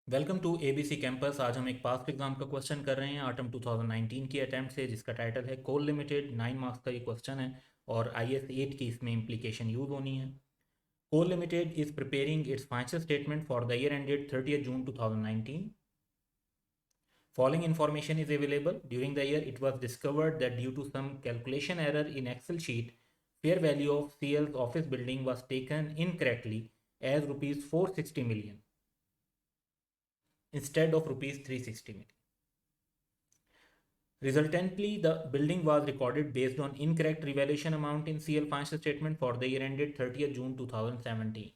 Welcome to ABC campus. आज हम एक पास्ट एग्जाम का क्वेश्चन कर रहे हैं ऑटम 2019 की अटैम्प्ट से, जिसका टाइटल है कोल लिमिटेड। 9 मार्क्स का ये क्वेश्चन है और IS 8 की इसमें इम्प्लीकेशन यूज होनी है। Coal Limited is preparing its financial statement for the year ended 30 June 2019. Following information is available. During the year, it was discovered that due to some calculation error in Excel sheet, fair value of CL's office building was taken incorrectly as rupees 460 million instead of rupees 360 million. Resultantly, the building was recorded based on incorrect revaluation amount in CL financial statement for the year ended 30th June 2017.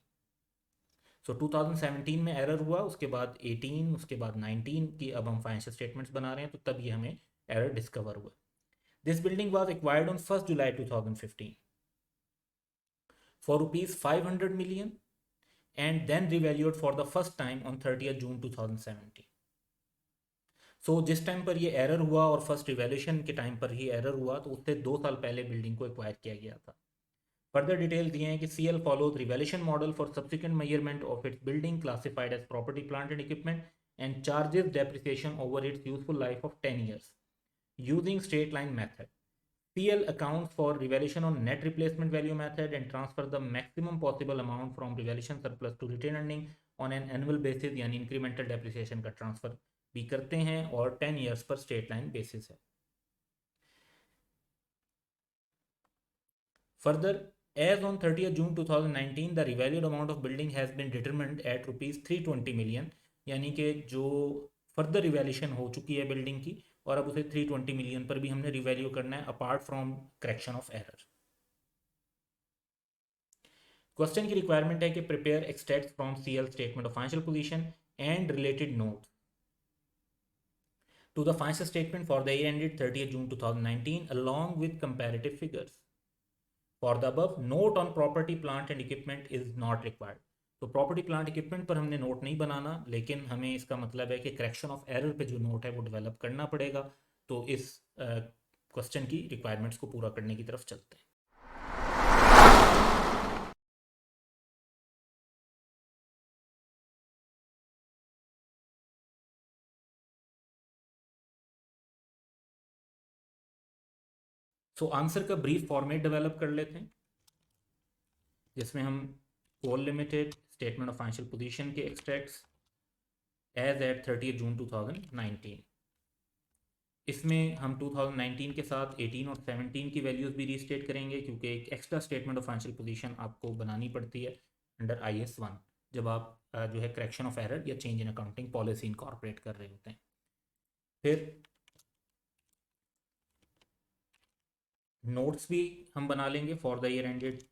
सो 2017 में error हुआ, उसके बाद 18, उसके बाद 19 की अब हम financial statements बना रहे हैं, तो तब ये हमें एरर डिस्कवर हुआ। This building was acquired on 1 July 2015 for rupees 500 million and then revalued for the first time on 30th June 2017. जिस टाइम पर ये एरर हुआ और फर्स्ट रिवैल्यूएशन के टाइम पर ही एरर हुआ, तो उससे 2 साल पहले बिल्डिंग को एक्वायर किया गया था। फर्दर डिटेल दिए हैं कि CL follows revaluation model for subsequent measurement of its building classified as property plant and equipment and charges depreciation over its useful life of 10 years using straight line method. CL accounts for revaluation on net replacement value method and transfer the maximum possible amount from revaluation surplus to retained earning on an annual basis, यानी incremental depreciation का transfer भी करते हैं और 10 years पर straight line basis है। Further, as on 30th June 2019, the revalued amount of building has been determined at rupees 320 million, यानी कि जो फर्दर रिवैल्यूशन हो चुकी है बिल्डिंग की, और अब उसे 320 मिलियन पर भी हमने रिवैल्यू करना है apart from correction of error. Question की रिक्वायरमेंट है कि prepare extract from CL statement of financial position and related note to the financial statement for the year ended 30th June 2019 along with comparative figures. For the above, note on property, plant and equipment is not required. तो property plant equipment पर हमने note नहीं बनाना, लेकिन हमें इसका मतलब है कि करेक्शन ऑफ एरर पे जो नोट है वो डेवलप करना पड़ेगा। तो इस क्वेश्चन की रिक्वायरमेंट्स को पूरा करने की तरफ चलते हैं। आंसर का ब्रीफ फॉर्मेट डेवलप कर लेते हैं, जिसमें हम Coal Limited statement of financial position के एक्सट्रैक्ट्स एज एट 30 जून 2019, इसमें हम 2019 के साथ 18 और 17 की वैल्यूज़ भी रीस्टेट करेंगे, क्योंकि एक extra statement of financial position आपको बनानी पड़ती है अंडर IS 1 जब आप जो है करेक्शन ऑफ एरर या change in accounting policy incorporate कर रहे होते हैं। फिर नोट्स भी हम बना लेंगे for the year ended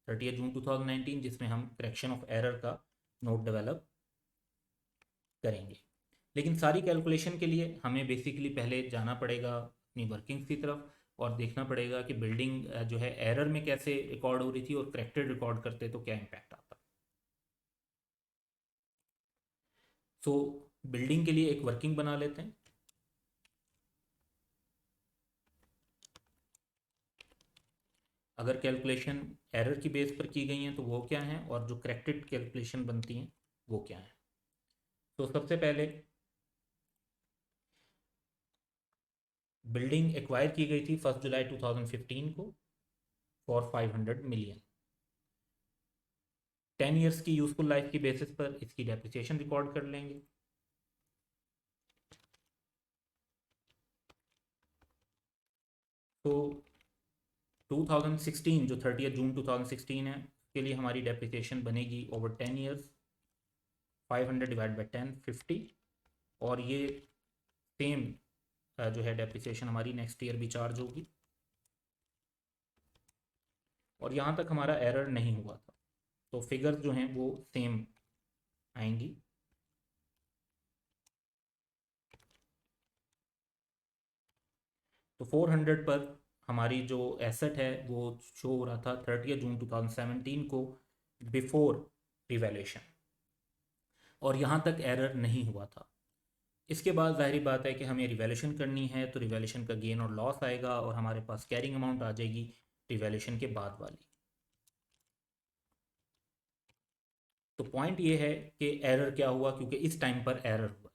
30 June 2019, जिसमें हम करेक्शन ऑफ एरर का नोट डेवलप करेंगे। लेकिन सारी कैलकुलेशन के लिए हमें बेसिकली पहले जाना पड़ेगा अपनी वर्किंग्स की तरफ और देखना पड़ेगा कि बिल्डिंग जो है एरर में कैसे रिकॉर्ड हो रही थी और करेक्टेड रिकॉर्ड करते तो क्या इम्पैक्ट आता। बिल्डिंग के लिए एक वर्किंग बना लेते हैं। अगर कैलकुलेशन एरर की बेस पर की गई हैं तो वो क्या हैं, और जो करेक्टेड कैलकुलेशन बनती हैं वो क्या हैं। सबसे पहले बिल्डिंग एक्वायर की गई थी 1 जुलाई 2015 को फॉर 500 मिलियन। 10 ईयर्स की यूजफुल लाइफ की बेसिस पर इसकी डेप्रिसिएशन रिकॉर्ड कर लेंगे। तो 2016 जो 30 जून 2016 है, उसके लिए हमारी डेप्रिसिएशन बनेगी ओवर 10 ईयर्स, 500 डिवाइड बाई 10 50, और ये सेम जो है डेप्रिसिएशन हमारी नेक्स्ट ईयर भी चार्ज होगी। और यहाँ तक हमारा एरर नहीं हुआ था, तो फिगर्स जो हैं वो सेम आएंगी। तो 400 पर हमारी जो एसेट है वो शो हो रहा था 30 जून 2017 को बिफोर रिवैल्यूएशन, और यहाँ तक एरर नहीं हुआ था। इसके बाद जाहिर बात है कि हमें रिवैल्यूएशन करनी है, तो रिवैल्यूएशन का गेन और लॉस आएगा और हमारे पास कैरिंग अमाउंट आ जाएगी रिवैल्यूएशन के बाद वाली। तो पॉइंट ये है कि एरर क्या हुआ, क्योंकि इस टाइम पर एरर हुआ।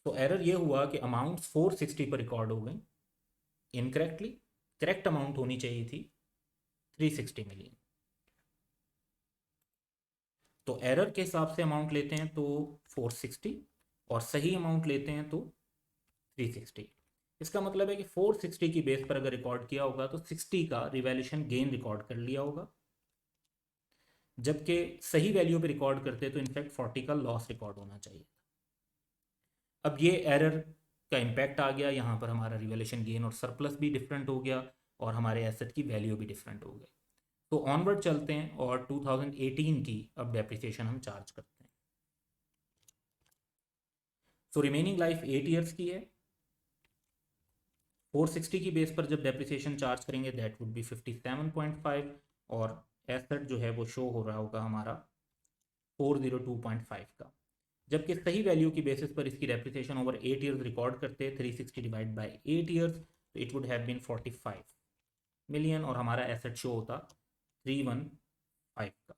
तो एरर ये हुआ कि अमाउंट 460 पर रिकॉर्ड हो गई इनकरेक्टली। करेक्ट अमाउंट होनी चाहिए थी 360 मिलियन। तो एरर के हिसाब से अमाउंट लेते हैं तो 460, और सही अमाउंट लेते हैं तो 360। इसका मतलब है कि 460 की बेस पर अगर रिकॉर्ड किया होगा तो 60 का रिवैल्यूएशन गेन रिकॉर्ड कर लिया होगा, जबकि सही वैल्यू पे रिकॉर्ड करते तो इनफैक्ट 40 का लॉस रिकॉर्ड होना चाहिए। अब ये एरर का इम्पैक्ट आ गया, यहाँ पर हमारा रिवैल्यूएशन गेन और सरप्लस भी डिफरेंट हो गया, और हमारे एसेट की वैल्यू भी डिफरेंट हो गई। तो ऑनवर्ड चलते हैं और 2018 की अब डेप्रिसिएशन हम चार्ज करते हैं। सो रिमेनिंग लाइफ 8 ईयर्स की है। 460 की बेस पर जब डेप्रिसिएशन चार्ज करेंगे दैट वुड बी 57.5, और एसेट जो है वो शो हो रहा होगा हमारा 402.5 का। जबकि सही वैल्यू की बेसिस पर इसकी डेप्रिसिएशन ओवर 8 ईयर्स रिकॉर्ड करते 360 डिवाइड बाई 8 ईयर्स, तो it would have been 45 million, और हमारा एसेट शो होता 315 का।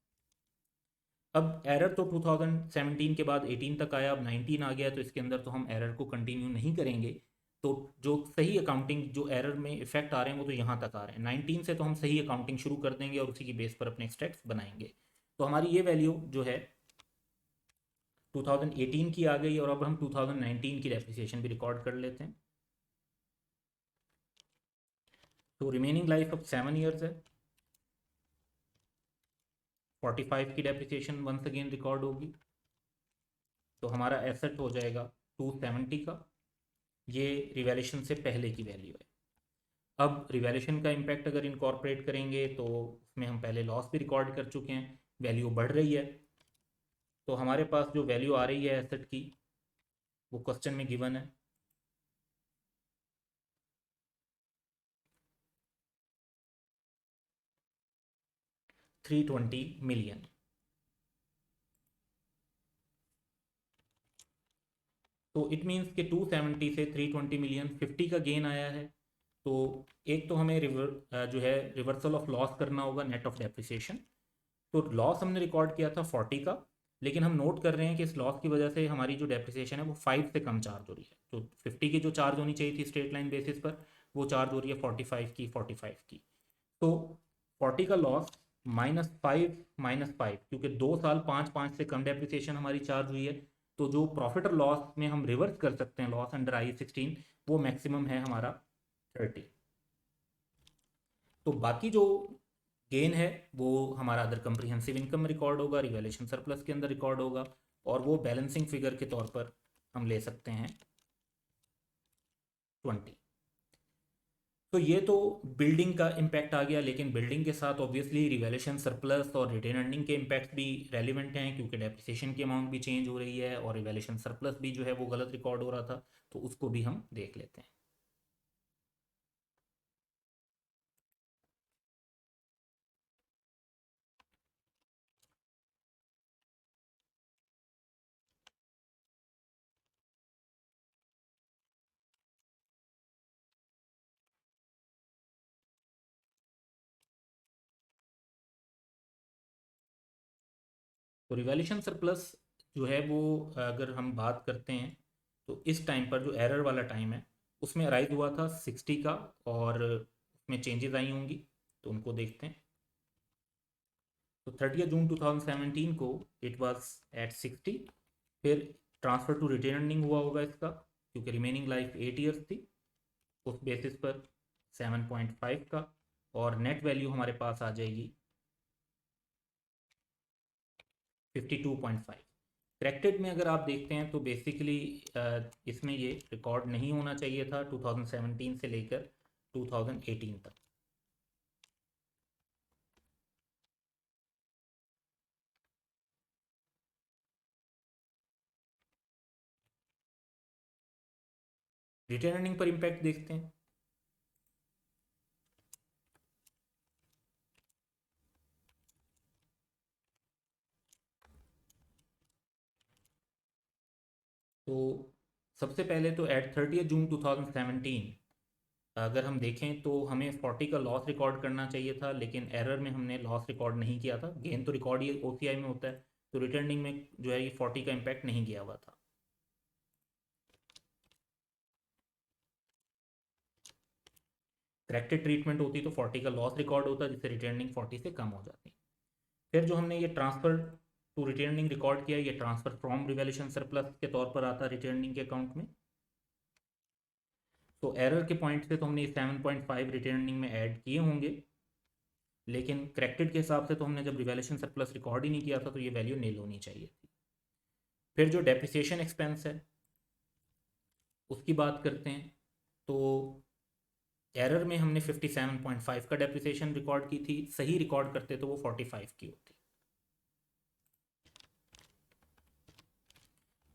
अब एरर तो 2017 के बाद 18 तक आया, अब 19 आ गया, तो इसके अंदर तो हम एरर को कंटिन्यू नहीं करेंगे। तो जो सही अकाउंटिंग, जो एरर में इफेक्ट आ रहे हैं वो तो यहाँ तक आ रहे हैं। 19 से तो हम सही अकाउंटिंग शुरू कर देंगे और उसी की बेस पर अपने स्टेट्स बनाएंगे। तो हमारी ये वैल्यू जो है 2018 की आ गई, और अब हम 2019 की डेप्रिसिएशन भी रिकॉर्ड कर लेते हैं। तो रिमेनिंग लाइफ अब 7 ईयर्स है। 45 की डेप्रिसिएशन वंस अगेन रिकॉर्ड होगी, तो हमारा एसेट हो जाएगा 270 का। ये रिवैल्यूएशन से पहले की वैल्यू है। अब रिवैल्यूएशन का इम्पैक्ट अगर इनकॉर्पोरेट करेंगे तो उसमें हम पहले लॉस भी रिकॉर्ड कर चुके हैं, वैल्यू बढ़ रही है। तो हमारे पास जो वैल्यू आ रही है एसेट की वो क्वेश्चन में गिवन है। 320 मिलियन। तो इट मीन्स कि 270 से 320 मिलियन 50 का गेन आया है। तो एक तो हमें जो है रिवर्सल ऑफ लॉस करना होगा नेट ऑफ डेप्रिसिएशन। तो लॉस हमने रिकॉर्ड किया था 40 का, लेकिन हम नोट कर रहे हैं कि इस लॉस की वजह से हमारी जो डेप्रिसिएशन है वो 5 से कम चार्ज हो रही है। तो 50 की जो चार्ज होनी चाहिए थी स्ट्रेट लाइन बेसिस पर, वो चार्ज हो रही है 45 की। तो 40 का लॉस -5, क्योंकि 2 साल 5 से कम डेप्रिसिएशन हमारी चार्ज हुई है। तो जो प्रॉफिट और लॉस में हम रिवर्स कर सकते हैं लॉस अंडर आई 16, वो मैक्सिमम है हमारा 30। तो बाकी जो गेन है वो हमारा अदर कंप्रीहेंसिव इनकम रिकॉर्ड होगा, रिवैल्यूएशन सरप्लस के अंदर रिकॉर्ड होगा, और वो बैलेंसिंग फिगर के तौर पर हम ले सकते हैं 20। तो ये तो बिल्डिंग का इम्पैक्ट आ गया, लेकिन बिल्डिंग के साथ ऑब्वियसली रिवैल्यूएशन सरप्लस और रिटेन अर्निंग के इम्पैक्ट भी रेलिवेंट हैं, क्योंकि डेप्रिसिएशन की अमाउंट भी चेंज हो रही है और रिवैल्यूएशन सरप्लस भी जो है वो गलत रिकॉर्ड हो रहा था। तो उसको भी हम देख लेते हैं। तो रिवैल्यूएशन सरप्लस जो है वो, अगर हम बात करते हैं तो इस टाइम पर जो एरर वाला टाइम है उसमें अराइज हुआ था 60 का, और उसमें चेंजेस आई होंगी, तो उनको देखते हैं। तो 30 जून 2017 को इट वाज एट 60। फिर ट्रांसफ़र टू रिटेन अर्निंग हुआ होगा इसका, क्योंकि रिमेनिंग लाइफ 8 ईयर्स थी। उस बेसिस पर 7.5 का, और नेट वैल्यू हमारे पास आ जाएगी 52.5। करेक्टेड में अगर आप देखते हैं तो बेसिकली इसमें ये रिकॉर्ड नहीं होना चाहिए था 2017 से लेकर 2018 तक। रिटेन अर्निंग पर इम्पैक्ट देखते हैं। तो सबसे पहले तो एट 30 जून 2017 अगर हम देखें तो हमें 40 का लॉस रिकॉर्ड करना चाहिए था, लेकिन एरर में हमने लॉस रिकॉर्ड नहीं किया था। गेन तो रिकॉर्ड ये ओसीआई में होता है, तो रिटर्निंग में जो है ये 40 का इम्पैक्ट नहीं किया हुआ था। करेक्टेड ट्रीटमेंट होती तो 40 का लॉस रिकॉर्ड होता, जिससे रिटर्निंग 40 से कम हो जाती। फिर जो हमने ये ट्रांसफ़र टू रिटर्निंग रिकॉर्ड किया, ये ट्रांसफ़र फ्रॉम रिवैल्यूएशन सरप्लस के तौर पर आता रिटर्निंग के अकाउंट में। तो एरर के पॉइंट से तो हमने 7.5 रिटर्निंग में ऐड किए होंगे, लेकिन करेक्टेड के हिसाब से तो हमने जब रिवैल्यूएशन सरप्लस रिकॉर्ड ही नहीं किया था, तो ये वैल्यू नील होनी चाहिए थी। फिर जो डेप्रिसिएशन एक्सपेंस है उसकी बात करते हैं। तो एरर में हमने 57.5 का डेप्रिसिएशन रिकॉर्ड की थी, सही रिकॉर्ड करते तो वो 45 की होती।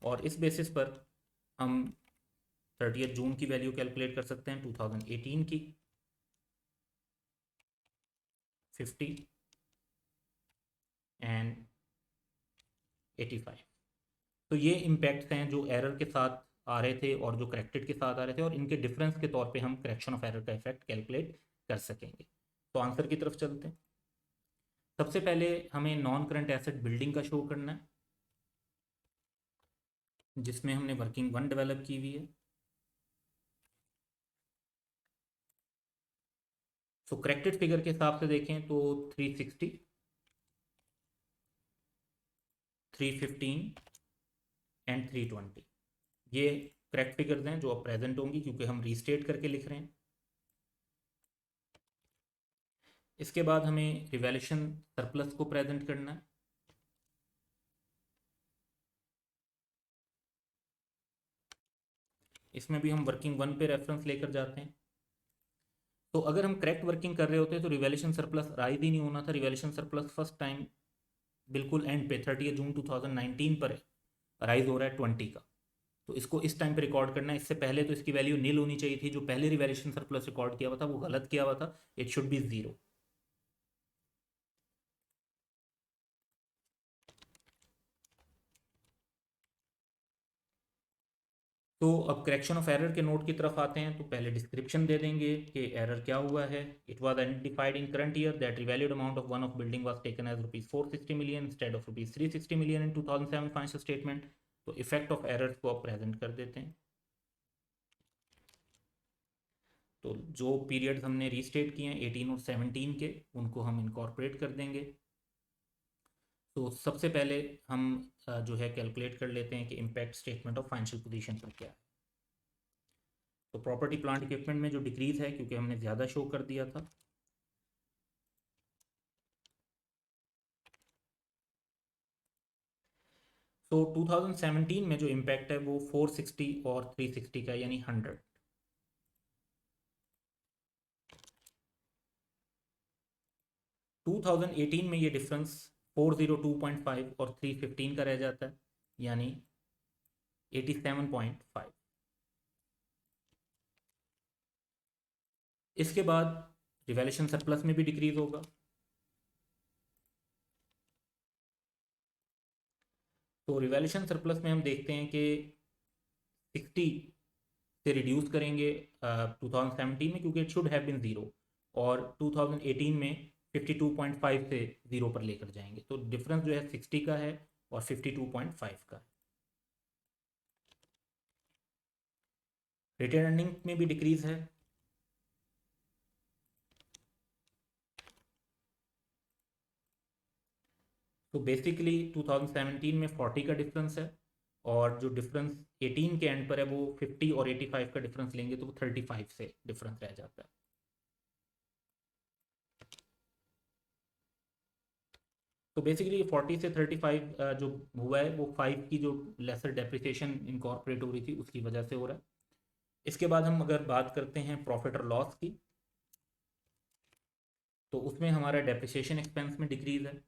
और इस बेसिस पर हम 30 जून की वैल्यू कैलकुलेट कर सकते हैं 2018 की, 50 एंड 85। तो ये इम्पैक्ट्स हैं जो एरर के साथ आ रहे थे और जो करेक्टेड के साथ आ रहे थे, और इनके डिफरेंस के तौर पे हम करेक्शन ऑफ एरर का इफेक्ट कैलकुलेट कर सकेंगे। तो आंसर की तरफ चलते हैं। सबसे पहले हमें नॉन करंट एसेट बिल्डिंग का शो करना है, जिसमें हमने वर्किंग वन डेवलप की हुई है। सो करेक्टेड फिगर के हिसाब से देखें तो 360, 315 एंड 320 ये करेक्ट फिगर्स हैं जो अब प्रेजेंट होंगी, क्योंकि हम रीस्टेट करके लिख रहे हैं। इसके बाद हमें रिवैल्यूएशन सरप्लस को प्रेजेंट करना है। इसमें भी हम वर्किंग वन पे रेफरेंस लेकर जाते हैं। तो अगर हम करेक्ट वर्किंग कर रहे होते तो रिवैल्यूएशन सरप्लस राइज ही नहीं होना था। रिवैल्यूएशन सरप्लस फर्स्ट टाइम बिल्कुल एंड पे 30 जून 2019 पर राइज हो रहा है 20 का। तो इसको इस टाइम पे रिकॉर्ड करना है। इससे पहले तो इसकी वैल्यू नील होनी चाहिए थी। जो पहले रिवैल्यूएशन सरप्लस रिकॉर्ड किया हुआ था वो गलत किया हुआ था, इट शुड बी 0। तो अब करेक्शन ऑफ एरर के नोट की तरफ आते हैं। तो पहले डिस्क्रिप्शन दे देंगे कि एरर क्या हुआ है। It was identified in current year that revalued amount of one of building was taken as ₹460 million instead of ₹360 million in 2007 financial statement. तो इफेक्ट ऑफ एरर्स को अब प्रेजेंट कर देते हैं। तो जो पीरियड्स हमने रीस्टेट किए हैं 18 और 17 के, उनको हम इनकॉर्पोरेट कर देंगे। तो सबसे पहले हम जो है कैलकुलेट कर लेते हैं कि impact statement of financial position पर क्या है। तो प्रॉपर्टी प्लांट इक्विपमेंट में जो डिक्रीज है, क्योंकि हमने ज़्यादा शो कर दिया था। तो 2017 में जो इम्पैक्ट है वो 460 और 360 का, यानी 100। 2018 में ये डिफरेंस 402.5 और 315 का रह जाता है, यानी 87.5। इसके बाद रिवैल्यूएशन सरप्लस में भी डिक्रीज होगा। तो रिवैल्यूएशन सरप्लस में हम देखते हैं कि 60 से रिड्यूस करेंगे 2017 में, क्योंकि इट शुड हैव बीन 0, और 2018 में 52.5 से 0 पर लेकर जाएंगे। तो डिफरेंस जो है 60 का है और 52.5 का है। रिटेन अर्निंग में भी डिक्रीज है। तो बेसिकली 2017 में 40 का डिफरेंस है, और जो डिफरेंस 18 के एंड पर है वो 50 और 85 का डिफरेंस लेंगे तो वो 35 से डिफरेंस रह जाता है। तो बेसिकली 40 से 35 जो हुआ है वो 5 की जो लेसर डेप्रिसिएशन इनकॉर्पोरेट हो रही थी उसकी वजह से हो रहा है। इसके बाद हम अगर बात करते हैं प्रॉफिट और लॉस की, तो उसमें हमारा डेप्रिसिएशन एक्सपेंस में डिक्रीज है।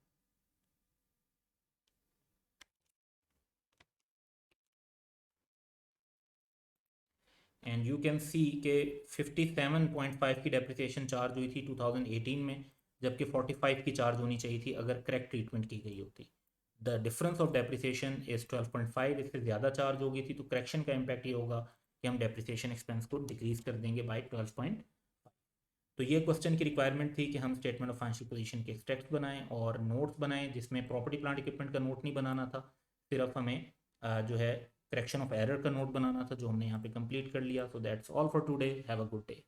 एंड यू कैन सी के 57.5 की डेप्रिसिएशन चार्ज हुई थी 2018 में, जबकि 45 की चार्ज होनी चाहिए थी अगर करेक्ट ट्रीटमेंट की गई होती। The difference of depreciation is 12.5। इससे ज़्यादा चार्ज होगी थी, तो करेक्शन का इम्पैक्ट ये होगा कि हम डेप्रिसिएशन एक्सपेंस को डिक्रीज कर देंगे बाय 12 तो ये क्वेश्चन की रिक्वायरमेंट थी कि हम स्टेटमेंट ऑफ फाइनेंशियल पोजीशन के एक्सट्रैक्ट्स बनाएं और नोट्स बनाएं, जिसमें प्रॉपर्टी प्लांट इक्विपमेंट का नोट नहीं बनाना था, सिर्फ हमें जो है करेक्शन ऑफ एरर का नोट बनाना था, जो हमने यहाँ पे कंप्लीट कर लिया। So that's all for today, have a good day.